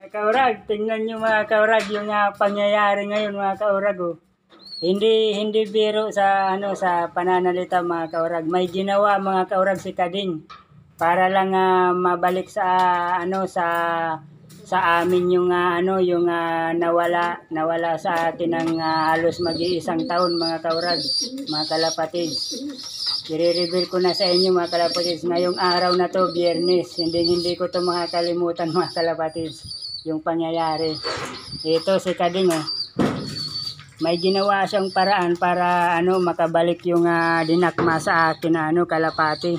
Mga kaurag, tingnan nyo mga kaurag yung pangyayari ngayon mga kaurag. Oh. Hindi biro sa sa pananalita mga kaurag. May ginawa mga kaurag si Kading para lang mabalik sa sa amin yung yung nawala sa atin ng halos mag-iisang taon mga kaurag, mga kalapatid. I-reveal ko na sa inyo mga kalapatid ngayong araw na to, Biyernes. Hindi ko to makakalimutan mga kalapatid yung pangyayari. Ito si Kading oh. May ginawa siyang paraan para makabalik yung dinakma sa akin na kalapati.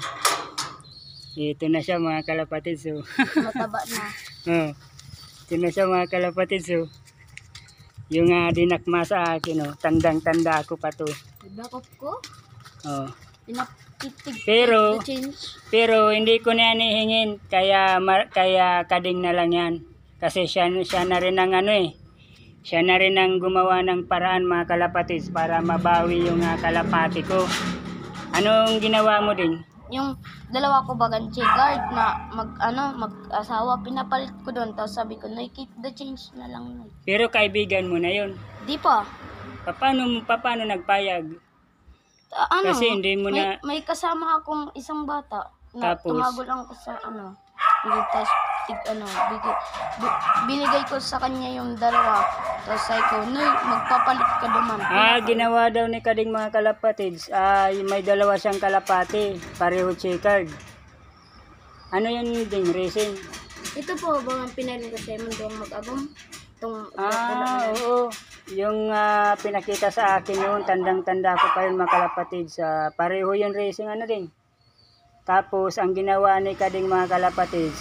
Ito na siya mga kalapatid so. Mataba na. Ito na siya mga kalapatid so. Yung dinakma sa akin tandang-tanda ako pa to. Bakop ko? Oh. Pinatitig. Pero hindi ko na yan ihingin kaya Kading na lang yan. Kasi siya na rin ang siya na rin ang gumawa ng paraan mga kalapatids para mabawi yung kalapati ko. Anong ginawa mo din? Yung dalawa ko bagang guard na mag-asawa, pinapalit ko doon. Tapos sabi ko, keep the change na lang. Pero kaibigan mo na yun. Di pa. Paano nagpayag? Kasi hindi mo na... May kasama akong isang bata na Tapos? tumagol lang ko sa tapos binigay ko sa kanya yung dalawa. Tapos sabi ko, magpapalit ka naman. Ginawa daw ni Kading mga kalapatids. May dalawa siyang kalapati. Pareho checkered. Ano yun ding racing? Ito po, bang pinalit ko sa mundo mag-abong? Oo. Yung pinakita sa akin yun, tandang-tanda ko pa yun mga kalapatids. Pareho yun racing din. Tapos, ang ginawa ni Kading mga kalapatids,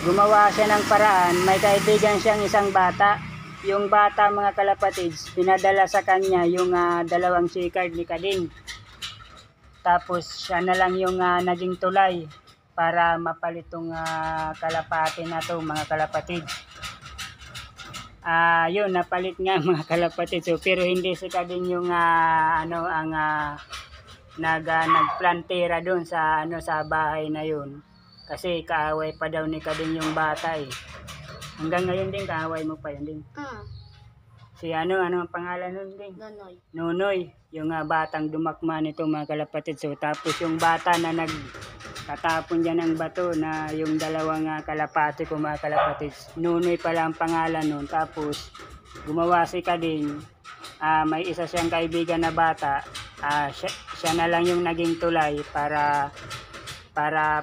gumawa siya ng paraan. May kaibigan siyang isang bata. Yung bata mga kalapatids, pinadala sa kanya yung dalawang C-card ni Kading. Tapos, siya na lang yung naging tulay para mapalit tong kalapati na to mga kalapatids. Yun, napalit nga mga kalapatids. So, pero hindi si Kading yung nagplantera doon sa sa bahay na yun kasi kaaway pa daw ni Kading yung bata hanggang ngayon din kaaway mo pa yun din. Si ano ang pangalan nun din? Nonoy yung batang dumakma nito mga kalapatid. So tapos yung bata na nagtatapon dyan ng bato na yung dalawang kalapati ko mga kalapatid, Nonoy pala ang pangalan nun. Tapos gumawa si Kading, may isa siyang kaibigan na bata, siya na lang yung naging tulay para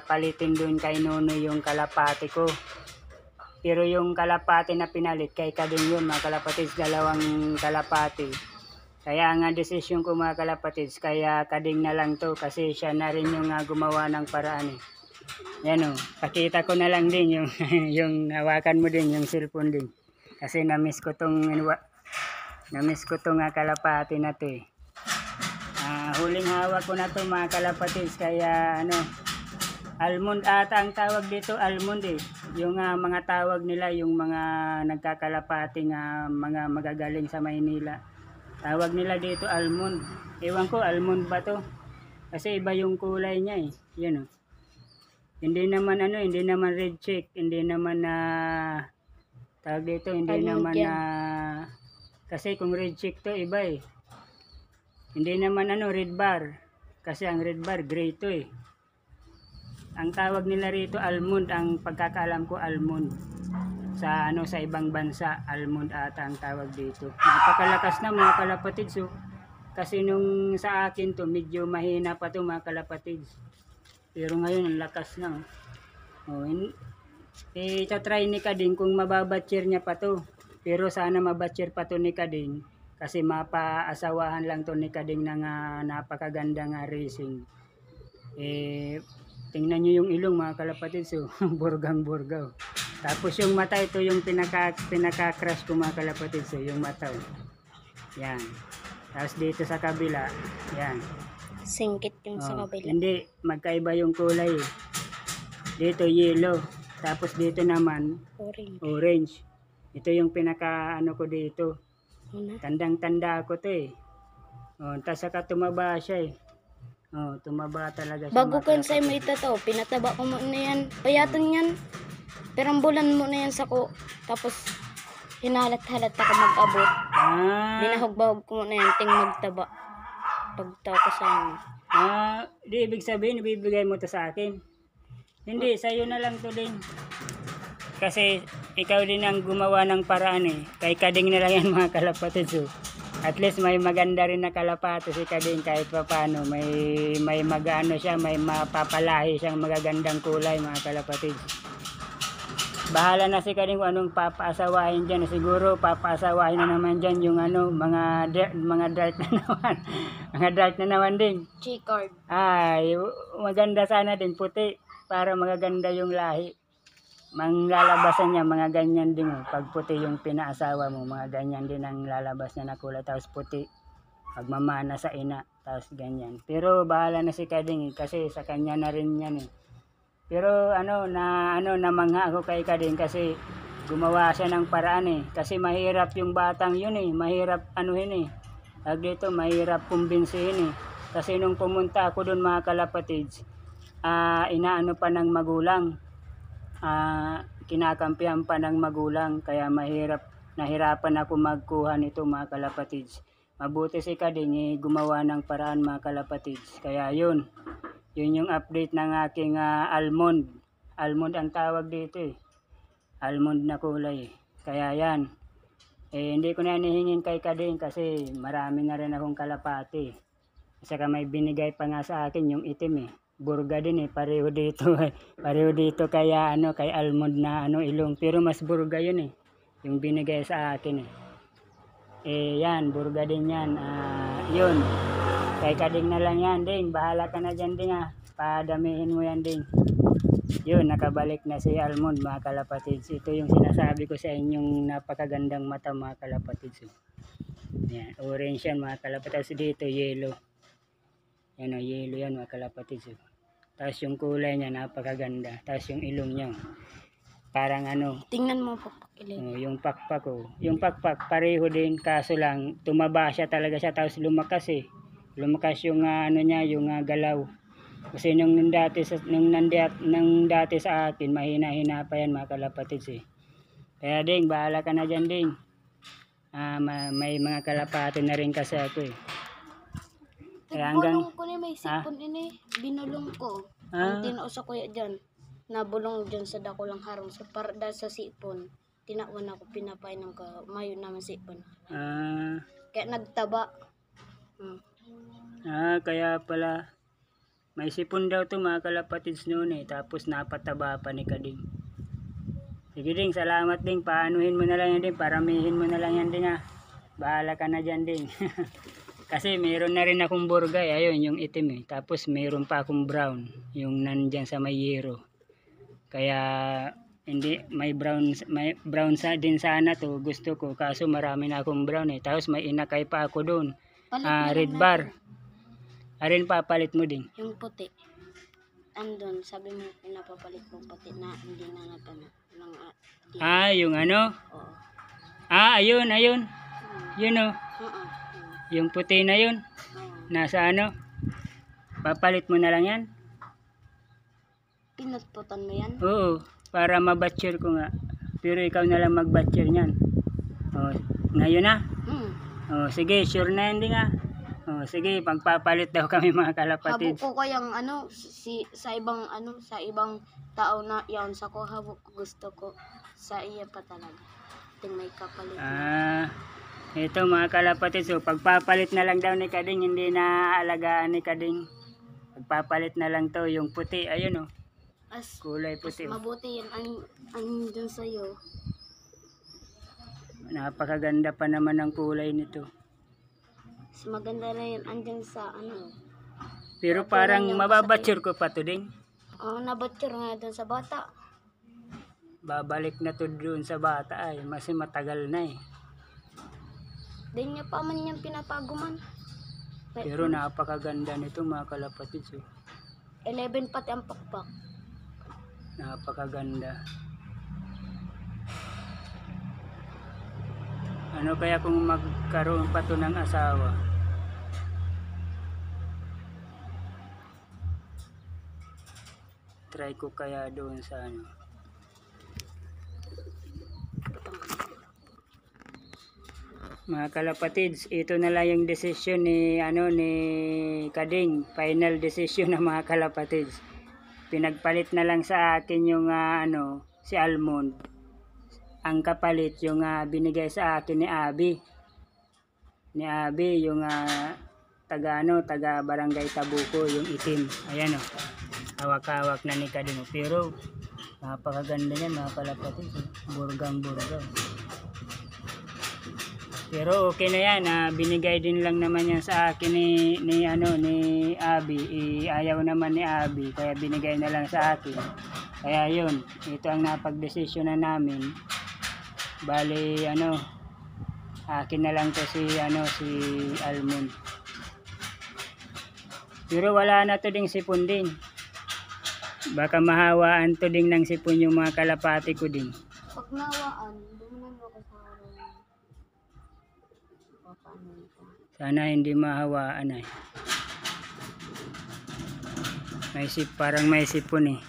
palitin dun kay Nonoy yung kalapati ko. Pero yung kalapati na pinalit kay Kading yun mga kalapatids, dalawang kalapati. Kaya nga desisyon ko mga kalapatids, kaya Kading na lang to kasi siya na rin yung gumawa ng paraan Yan pakita ko na lang din yung yung hawakan mo din yung cellphone din. Kasi na-miss ko tong kalapati na to huling hawak ko na to mga kalapatids. Kaya almond ata ang tawag dito, almond yung mga tawag nila yung mga nagkakalapati mga magagaling sa Maynila, tawag nila dito almond. Ewan ko almond ba to kasi iba yung kulay niya yun hindi naman red check, hindi naman tawag dito, hindi naman kasi kung red check to iba hindi naman red bar. Kasi ang red bar gray to Ang tawag nila rito almond, ang pagkakaalam ko almond. Sa sa ibang bansa almond ata ang tawag dito. Napakalakas na mga kalapatids Kasi nung sa akin to medyo mahina pa to mga kalapatids. Pero ngayon ang lakas na itatry ni Kading kung mababatcher niya pa to. Pero sana mabatcher pa to ni Kading. Kasi mapaasawahan lang to ni Kading ng napakagandang racing. Tingnan nyo yung ilong mga kalapatids burgang-burgaw. Tapos yung mata, ito yung pinaka-crush ko mga kalapatids yung mata yan. Tapos dito sa kabila yan, singkit yung sa kabila. Hindi, magkaiba yung kulay dito yellow, tapos dito naman orange. Ito yung pinaka ko dito. Tandang-tanda ako to tapos saka tumaba siya tumaba talaga siya. Bago ko sa mo ito pinataba ko muna yan. Payatan yan. Pero ang bulan mo na yan sa ko. Tapos, hinahalat-halat ako mag-abot. Binahog-bahog ko muna yan, ting magtaba. Pagtaw ko sa amin. Di ibig sabihin, ibibigay mo to sa akin. Hindi, sa'yo na lang to din. Kasi, ikaw din ang gumawa ng paraan eh. Kay Kading na lang yan mga kalapatids. So. At least may maganda rin na kalapati si Kading kahit pa paano. May magano siya, may mapapalahi siyang magagandang kulay mga kalapatids. Bahala na si Kading kung anong papaasawahin dyan. Siguro papaasawahin na naman dyan yung ano, mga dark na naman. Mga dark na naman din. Chicard. Ay, maganda sana din puti para magaganda yung lahi. Manglalabasan niya mga ganyan din. Pag puti yung pinaasawa mo, mga ganyan din ang lalabas niya na kulay. Tapos puti, pagmamana sa ina. Tapos ganyan. Pero bahala na si Kading kasi sa kanya na rin yan eh. Pero namangha ako kay Kading kasi gumawa siya ng paraan eh. Kasi mahirap yung batang yun eh. Mahirap anuhin eh. Dito mahirap kumbinsihin eh. Kasi nung pumunta ako doon mga kalapatids, inaano pa ng magulang. Kinakampihan pa ng magulang. Kaya nahirapan ako magkuha nito mga kalapatids. Mabuti si Kading eh, gumawa ng paraan mga kalapatids. Kaya yun yung update ng aking almond. Almond ang tawag dito eh. Almond na kulay. Kaya yan. Hindi ko na hihingin kay Kading kasi marami na rin akong kalapati. Saka may binigay pa nga sa akin yung itim eh. Burga din eh. Pareho dito. Pareho dito kaya kay almond na ilong. Pero mas burga yun eh. Yung binigay sa akin eh. Yan. Burga din yan. Yun. Kay Kading na lang yan, Ding. Bahala ka na dyan, Ding, Padamihin mo yan, Ding. Yun, nakabalik na si Almond, mga kalapatids. Ito yung sinasabi ko sa inyong napakagandang mata, mga kalapatids. Yan, orange yan, mga kalapatids. Dito, yellow. Yan, yellow yan, mga kalapatids. Tapos yung kulay niya, napakaganda. Tapos yung ilong niya, parang tingnan mo pakpak ilong. Yung pakpak ko. Yung pakpak, pareho din. Kaso lang, tumaba siya talaga siya. Tapos lumakas eh. Lumakas yung niya, yung galaw. Kasi nung dati sa akin, mahina-hina pa yan mga kalapatids eh. Kaya Ding, bahala ka na dyan, Ding. May mga kalapati na rin kasi ako eh. Kaya Bulong ko may sipon ini. Binulong ko. Ang tinaos ko dyan. Nabulong dyan sa dako lang harong. So dahil sa sipon, tinawan ako pinapainom ka. Mayon naman sipon. Kaya nagtaba. Kaya pala may sipon daw to mga kalapatids noon eh. Tapos napataba pa ni Kading. Sige Ding, salamat Ding. Paanuhin mo na lang yan Ding. Paramihin mo na lang yan Ding Bahala ka na dyan Ding. Kasi meron na rin akong burgay. Ayun yung itim eh. Tapos meron pa akong brown. Yung nandyan sa may yero. Kaya hindi may brown din sana to. Gusto ko. Kaso marami na akong brown eh. Tapos may inakay pa ako doon. Red bar. Arin papalit mo Ding. Yung puti. Andun, sabi mo pinapapalit mo puti na hindi na nagano. Yung Oo. Ayun. Yun Yung puti na yun. Nasa papalit mo na lang yan. Pinutputan mo yan? Oo, para mabatcher ko nga. Pero ikaw na lang magbatcher niyan. Ngayon na? Sige, sure na yan Ding sige, pagpapalit daw kami mga kalapatids. Habok ko kayang sa ibang tao na yaon sa ko, habok gusto ko sa iya pa talaga. Ting may kapalit. Ito mga kalapatids, pagpapalit na lang daw ni Kading, hindi na alagaan ni Kading. Pagpapalit na lang to, yung puti, ayun kulay puti. Mabuti yan ang dun sa'yo. Napakaganda pa naman ang kulay nito. Maganda na yan andyan sa Pero parang mababatcher ko pa to Ding. Nabatcher nga dun sa bata. Babalik na to dun sa bata ay kasi matagal na eh. Din niya pa man yung pinapaguman. Pero napakaganda nito mga kalapatids 11 pati ang pakpak. Napakaganda. Ano kaya kung magkaroon pa to ng asawa? Try ko kaya doon sa Mga kalapatids, ito na lang yung desisyon ni ni Kading, final decision ng mga kalapatids. Pinagpalit na lang sa akin yung si Almond. Ang kapalit yung binigay sa akin ni Abi. Ni Abi yung taga Barangay Tabuco, yung itim. Ayan hawak-hawak na ni Kading. Pero napakaganda niyan mga kalapatids. Burgang-burgang. Pero okay na yan, binigay din lang naman yan sa akin ni Abi. Ayaw naman ni Abi, kaya binigay na lang sa akin. Kaya yun, ito ang napagdesisyon na namin. Bali akin na lang to si Almond. Pero wala na to ding sipon din. Baka mahawaan to ding ng sipon yung mga kalapati ko din. Pag nawaan, bumunan mo ko sa sana hindi mahawaan ay. Parang may sipon eh.